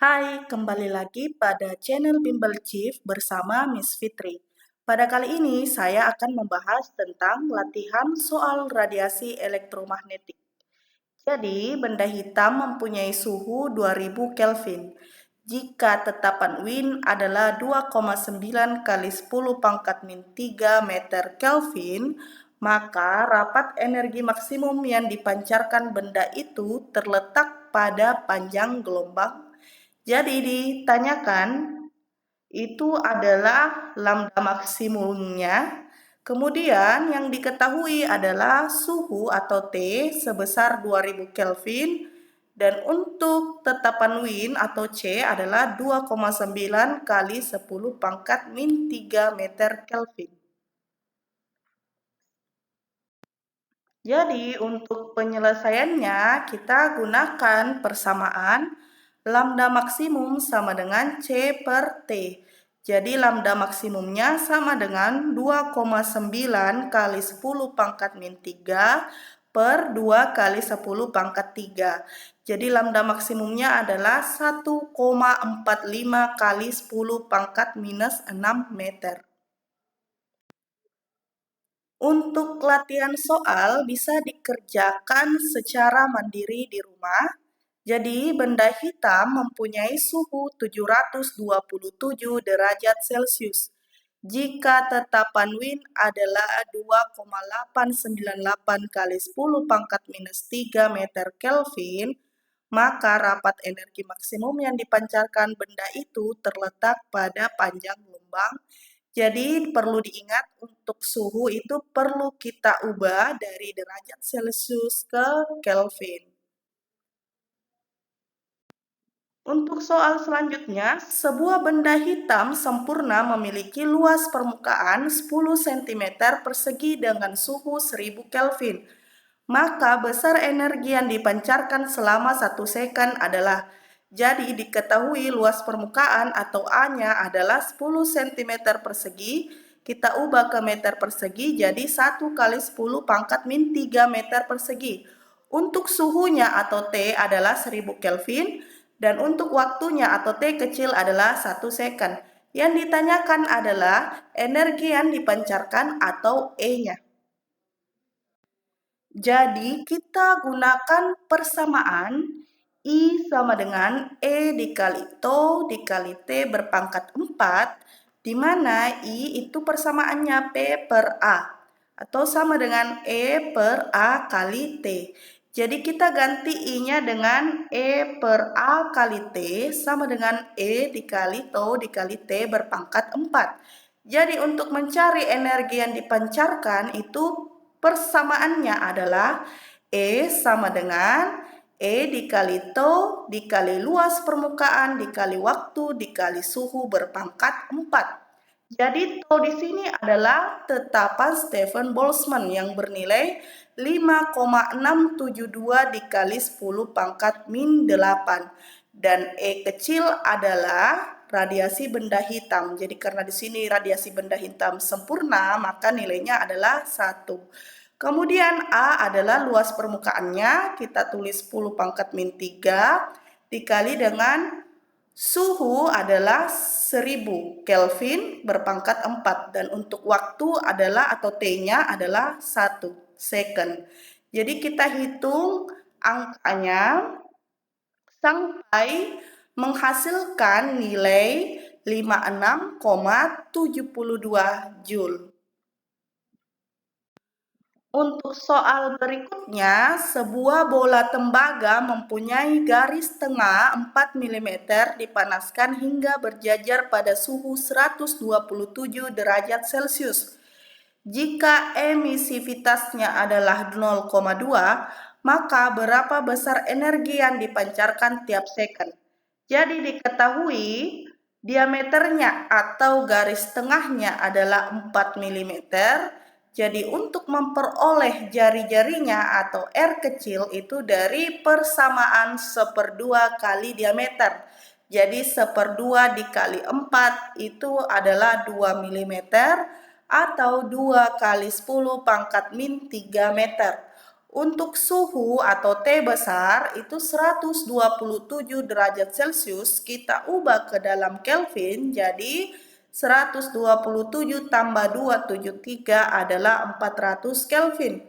Hai, kembali lagi pada channel Bimbel Chief bersama Miss Fitri. Pada kali ini saya akan membahas tentang latihan soal radiasi elektromagnetik. Jadi, benda hitam mempunyai suhu 2000 Kelvin. Jika tetapan Wien adalah 2,9 kali 10 pangkat min 3 meter Kelvin, maka rapat energi maksimum yang dipancarkan benda itu terletak pada panjang gelombang. Jadi ditanyakan itu adalah lambda maksimumnya. Kemudian yang diketahui adalah suhu atau T sebesar 2000 Kelvin dan untuk tetapan Wien atau C adalah 2,9 kali 10 pangkat min 3 meter Kelvin. Jadi untuk penyelesaiannya kita gunakan persamaan lambda maksimum sama dengan C per T. Jadi lambda maksimumnya sama dengan 2,9 kali 10 pangkat min 3 per 2 kali 10 pangkat 3. Jadi lambda maksimumnya adalah 1,45 kali 10 pangkat minus 6 meter. Untuk latihan soal bisa dikerjakan secara mandiri di rumah. Jadi, benda hitam mempunyai suhu 727 derajat Celcius. Jika tetapan Wien adalah 2,898 kali 10 pangkat minus 3 meter Kelvin, maka rapat energi maksimum yang dipancarkan benda itu terletak pada panjang gelombang. Jadi perlu diingat untuk suhu itu perlu kita ubah dari derajat Celcius ke Kelvin. Untuk soal selanjutnya, sebuah benda hitam sempurna memiliki luas permukaan 10 cm persegi dengan suhu 1000 Kelvin. Maka besar energi yang dipancarkan selama 1 second adalah, jadi diketahui luas permukaan atau A-nya adalah 10 cm persegi, kita ubah ke meter persegi jadi 1 kali 10 pangkat min 3 meter persegi. Untuk suhunya atau T adalah 1000 Kelvin, dan untuk waktunya atau T kecil adalah 1 second. Yang ditanyakan adalah energi yang dipancarkan atau E-nya. Jadi kita gunakan persamaan I sama dengan E dikali Tau dikali T berpangkat 4, di mana I itu persamaannya P per A, atau sama dengan E per A kali T. Jadi kita ganti I-nya dengan E per A kali T sama dengan E dikali Tau dikali T berpangkat 4. Jadi untuk mencari energi yang dipancarkan itu persamaannya adalah E sama dengan E dikali Tau dikali luas permukaan dikali waktu dikali suhu berpangkat 4. Jadi Tau di sini adalah tetapan Stefan Boltzmann yang bernilai 5,672 dikali 10 pangkat min 8. Dan E kecil adalah radiasi benda hitam. Jadi karena di sini radiasi benda hitam sempurna, maka nilainya adalah 1. Kemudian A adalah luas permukaannya, kita tulis 10 pangkat min 3 dikali dengan suhu adalah 1000 Kelvin berpangkat 4 dan untuk waktu adalah atau T-nya adalah 1 second. Jadi kita hitung angkanya sampai menghasilkan nilai 56,72 Joule. Untuk soal berikutnya, sebuah bola tembaga mempunyai garis tengah 4 mm dipanaskan hingga berjajar pada suhu 127 derajat Celcius. Jika emisivitasnya adalah 0,2, maka berapa besar energi yang dipancarkan tiap second? Jadi diketahui diameternya atau garis tengahnya adalah 4 mm. Jadi untuk memperoleh jari-jarinya atau R kecil itu dari persamaan 1/2 kali diameter. Jadi 1/2 dikali 4 itu adalah 2 mm atau 2 kali 10 pangkat min 3 meter. Untuk suhu atau T besar itu 127 derajat Celcius, kita ubah ke dalam Kelvin, jadi 127 tambah 273 adalah 400 Kelvin.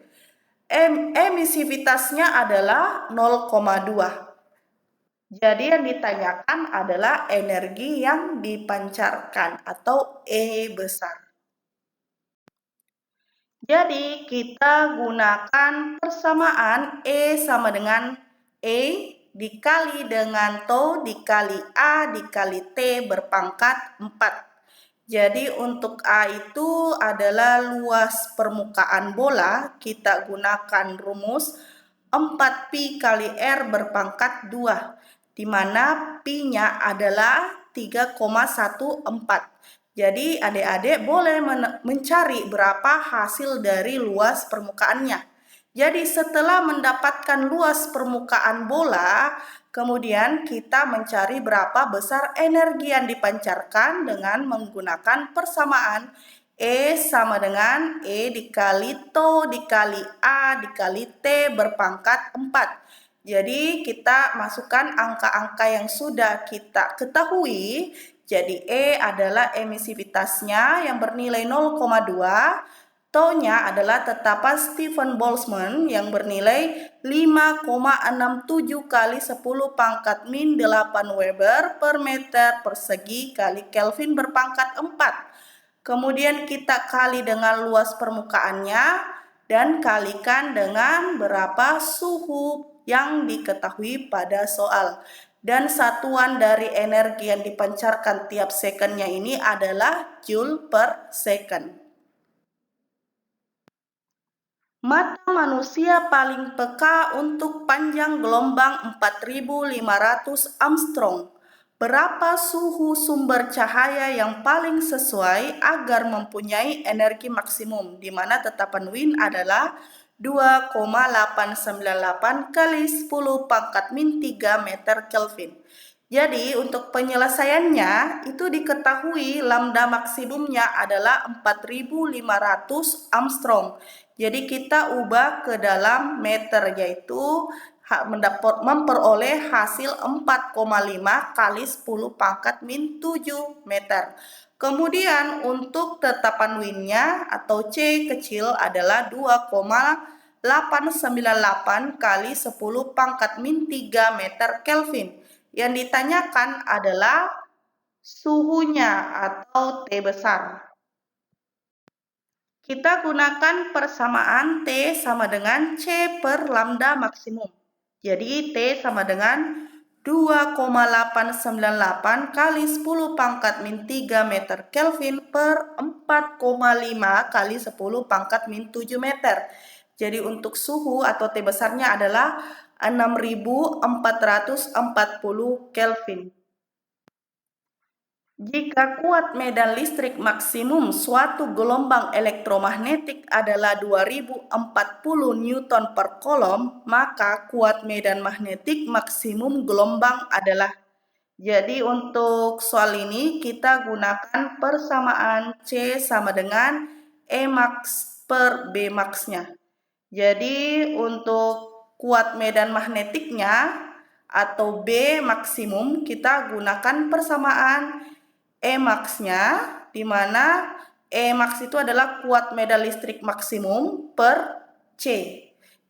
Emisivitasnya adalah 0,2. Jadi yang ditanyakan adalah energi yang dipancarkan atau E besar. Jadi kita gunakan persamaan E sama dengan E dikali dengan tau dikali A dikali T berpangkat 4. Jadi untuk A itu adalah luas permukaan bola, kita gunakan rumus 4pi kali R berpangkat 2, di mana pi-nya adalah 3,14. Jadi adik-adik boleh mencari berapa hasil dari luas permukaannya. Jadi setelah mendapatkan luas permukaan bola, kemudian kita mencari berapa besar energi yang dipancarkan dengan menggunakan persamaan E sama dengan E dikali tau dikali A dikali T berpangkat 4. Jadi kita masukkan angka-angka yang sudah kita ketahui. Jadi E adalah emisivitasnya yang bernilai 0,2. Tau-nya adalah tetapan Stephen Boltzmann yang bernilai 5,67 kali 10 pangkat min 8 Weber per meter persegi kali Kelvin berpangkat 4. Kemudian kita kali dengan luas permukaannya dan kalikan dengan berapa suhu yang diketahui pada soal. Dan satuan dari energi yang dipancarkan tiap secondnya ini adalah Joule per second. Mata manusia paling peka untuk panjang gelombang 4500 Armstrong. Berapa suhu sumber cahaya yang paling sesuai agar mempunyai energi maksimum, di mana tetapan Wien adalah 2,898 kali 10 pangkat min 3 meter Kelvin. Jadi untuk penyelesaiannya itu diketahui lambda maksimumnya adalah 4500 Armstrong. Jadi kita ubah ke dalam meter, yaitu memperoleh hasil 4,5 kali 10 pangkat min 7 meter. Kemudian untuk tetapan Wien-nya atau C kecil adalah 2,898 kali 10 pangkat min 3 meter Kelvin. Yang ditanyakan adalah suhunya atau T besar. Kita gunakan persamaan T sama dengan C per lambda maksimum. Jadi T sama dengan 2,898 kali 10 pangkat min 3 meter Kelvin per 4,5 kali 10 pangkat min 7 meter. Jadi untuk suhu atau T besarnya adalah 6440 Kelvin. Jika kuat medan listrik maksimum suatu gelombang elektromagnetik adalah 2040 Newton per kolom, maka kuat medan magnetik maksimum gelombang adalah. Jadi untuk soal ini kita gunakan persamaan C sama dengan E max per B max-nya. Jadi untuk kuat medan magnetiknya atau B maksimum kita gunakan persamaan E max-nya, di mana E max itu adalah kuat medan listrik maksimum per C.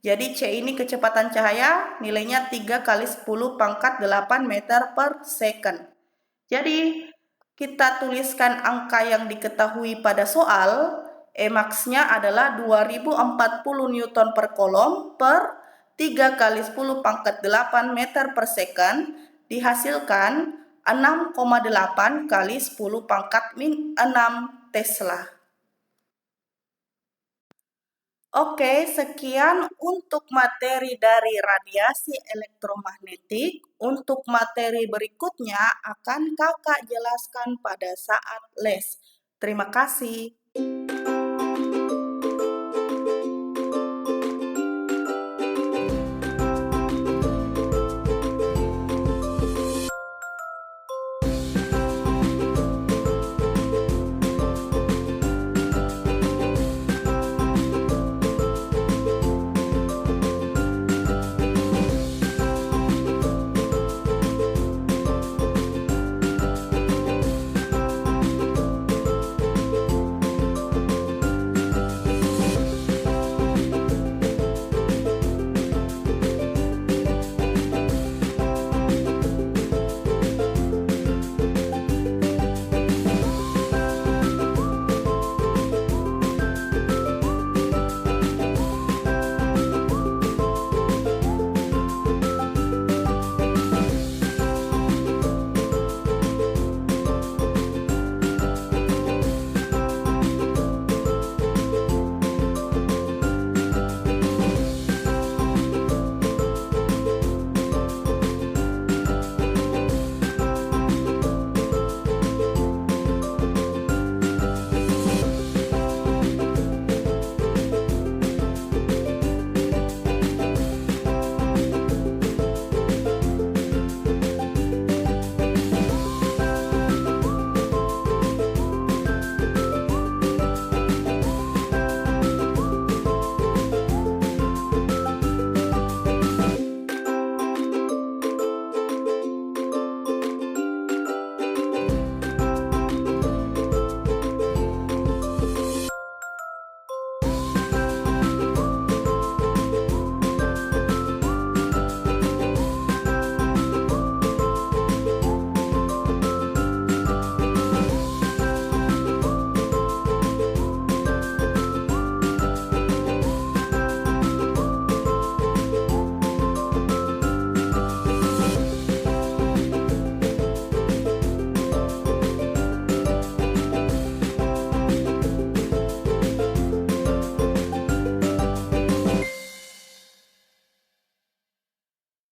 Jadi C ini kecepatan cahaya, nilainya 3 kali 10 pangkat 8 meter per second. Jadi kita tuliskan angka yang diketahui pada soal. E max-nya adalah 2040 Newton per kolom per 3 kali 10 pangkat 8 meter per second, dihasilkan 6,8 kali 10 pangkat min 6 Tesla. Oke, sekian untuk materi dari radiasi elektromagnetik. Untuk materi berikutnya akan kakak jelaskan pada saat les. Terima kasih.